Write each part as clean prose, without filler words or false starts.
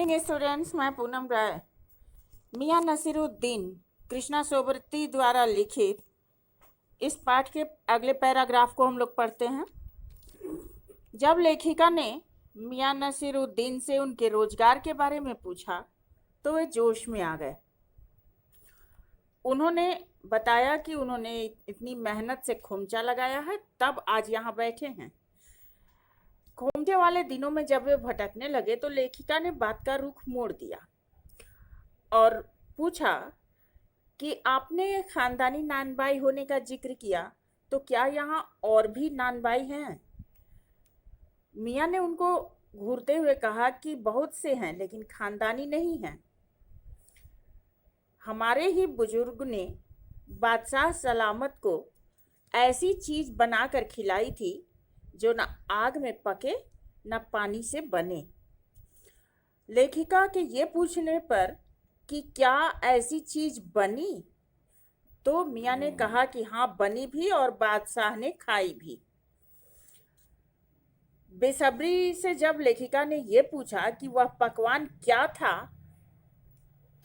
Morning students, मैं पूनम राय। मियां नसीरुद्दीन कृष्णा सोबती द्वारा लिखित इस पाठ के अगले पैराग्राफ को हम लोग पढ़ते हैं। जब लेखिका ने मियां नसीरुद्दीन से उनके रोजगार के बारे में पूछा तो वे जोश में आ गए। उन्होंने बताया कि उन्होंने इतनी मेहनत से खोमचा लगाया है, तब आज यहाँ बैठे हैं। खोमचे वाले दिनों में जब वे भटकने लगे तो लेखिका ने बात का रुख मोड़ दिया और पूछा कि आपने खानदानी नानबाई होने का जिक्र किया, तो क्या यहाँ और भी नानबाई हैं? मियाँ ने उनको घूरते हुए कहा कि बहुत से हैं, लेकिन खानदानी नहीं हैं। हमारे ही बुजुर्ग ने बादशाह सलामत को ऐसी चीज बनाकर खिलाई थी जो न आग में पके न पानी से बने। लेखिका के ये पूछने पर कि क्या ऐसी चीज बनी, तो मियाँ ने कहा कि हाँ, बनी भी और बादशाह ने खाई भी। बेसब्री से जब लेखिका ने ये पूछा कि वह पकवान क्या था,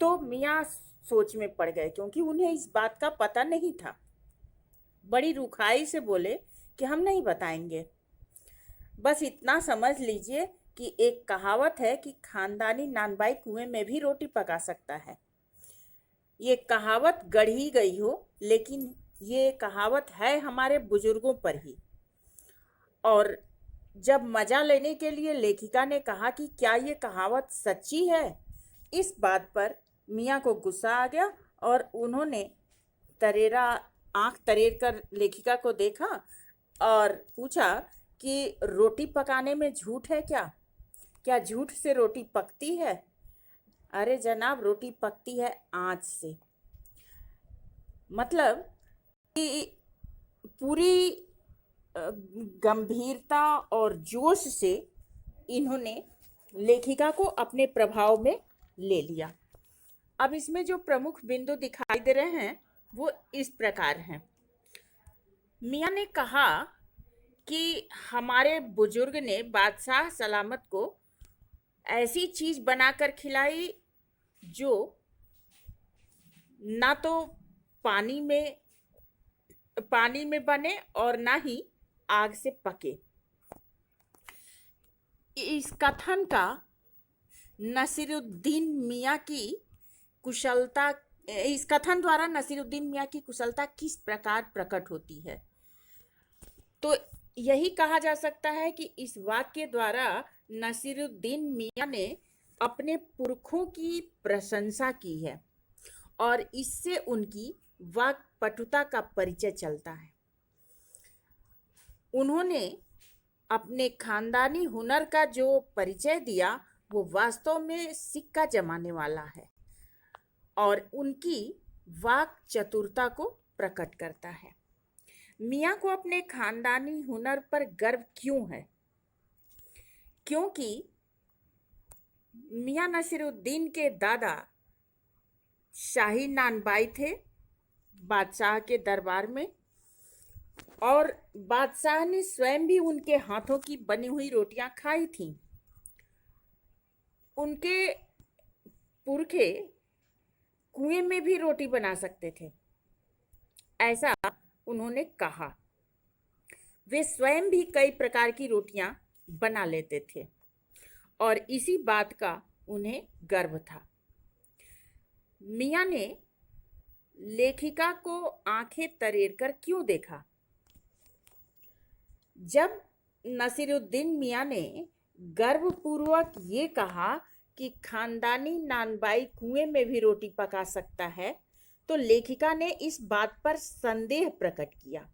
तो मियाँ सोच में पड़ गए, क्योंकि उन्हें इस बात का पता नहीं था। बड़ी रुखाई से बोले कि हम नहीं बताएंगे। बस इतना समझ लीजिए कि एक कहावत है कि खानदानी नानबाई कुएं में भी रोटी पका सकता है। ये कहावत गढ़ी गई हो, लेकिन ये कहावत है हमारे बुजुर्गों पर ही। और जब मजा लेने के लिए लेखिका ने कहा कि क्या ये कहावत सच्ची है, इस बात पर मियाँ को गुस्सा आ गया और उन्होंने आंख तरेर कर लेखिका को देखा और पूछा कि रोटी पकाने में झूठ है क्या? क्या झूठ से रोटी पकती है? अरे जनाब, रोटी पकती है आँच से। मतलब कि पूरी गंभीरता और जोश से इन्होंने लेखिका को अपने प्रभाव में ले लिया। अब इसमें जो प्रमुख बिंदु दिखाई दे रहे हैं वो इस प्रकार हैं। मियाँ ने कहा कि हमारे बुजुर्ग ने बादशाह सलामत को ऐसी चीज बनाकर खिलाई जो ना तो पानी में बने और ना ही आग से पके। इस कथन का नसीरुद्दीन मियाँ की कुशलता इस कथन द्वारा नसीरुद्दीन मियाँ की कुशलता किस प्रकार प्रकट होती है, तो यही कहा जा सकता है कि इस वाक्य द्वारा नसीरुद्दीन मियाँ ने अपने पुरखों की प्रशंसा की है और इससे उनकी वाक् पटुता का परिचय चलता है। उन्होंने अपने खानदानी हुनर का जो परिचय दिया वो वास्तव में सिक्का जमाने वाला है और उनकी वाक चतुरता को प्रकट करता है। मियाँ को अपने खानदानी हुनर पर गर्व क्यों है? क्योंकि मियाँ नसीरुद्दीन के दादा शाही नानबाई थे बादशाह के दरबार में, और बादशाह ने स्वयं भी उनके हाथों की बनी हुई रोटियां खाई थीं। उनके पुरखे कुएं में भी रोटी बना सकते थे, ऐसा उन्होंने कहा। वे स्वयं भी कई प्रकार की रोटियां बना लेते थे और इसी बात का उन्हें गर्व था। मियाँ ने लेखिका को आंखें तरेर कर क्यों देखा? जब नसीरुद्दीन मियाँ ने गर्वपूर्वक ये कहा कि खानदानी नानबाई कुएं में भी रोटी पका सकता है, तो लेखिका ने इस बात पर संदेह प्रकट किया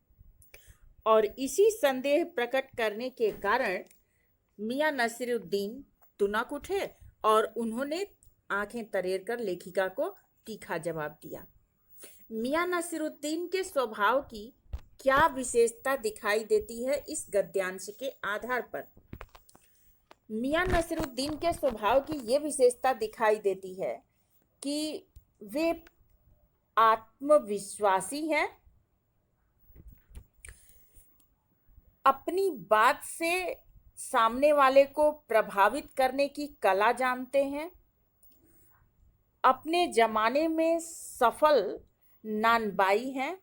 और इसी संदेह प्रकट करने के कारण मियाँ नसीरुद्दीन तुनक उठे और उन्होंने आंखें तरेर कर लेखिका को तीखा जवाब दिया। मियाँ नसीरुद्दीन के स्वभाव की क्या विशेषता दिखाई देती है इस गद्यांश के आधार पर? मियाँ नसीरुद्दीन के स्वभाव की ये विशेषता दिखाई देती है कि वे आत्मविश्वासी हैं, अपनी बात से सामने वाले को प्रभावित करने की कला जानते हैं, अपने जमाने में सफल नानबाई हैं,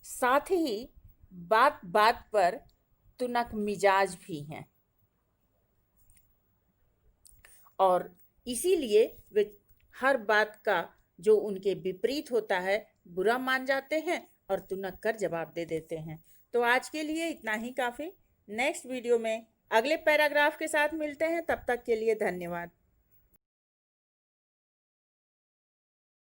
साथ ही बात बात पर तुनक मिजाज भी हैं और इसीलिए वे हर बात का जो उनके विपरीत होता है बुरा मान जाते हैं और तुनक कर जवाब दे देते हैं। तो आज के लिए इतना ही काफ़ी। नेक्स्ट वीडियो में अगले पैराग्राफ के साथ मिलते हैं। तब तक के लिए धन्यवाद।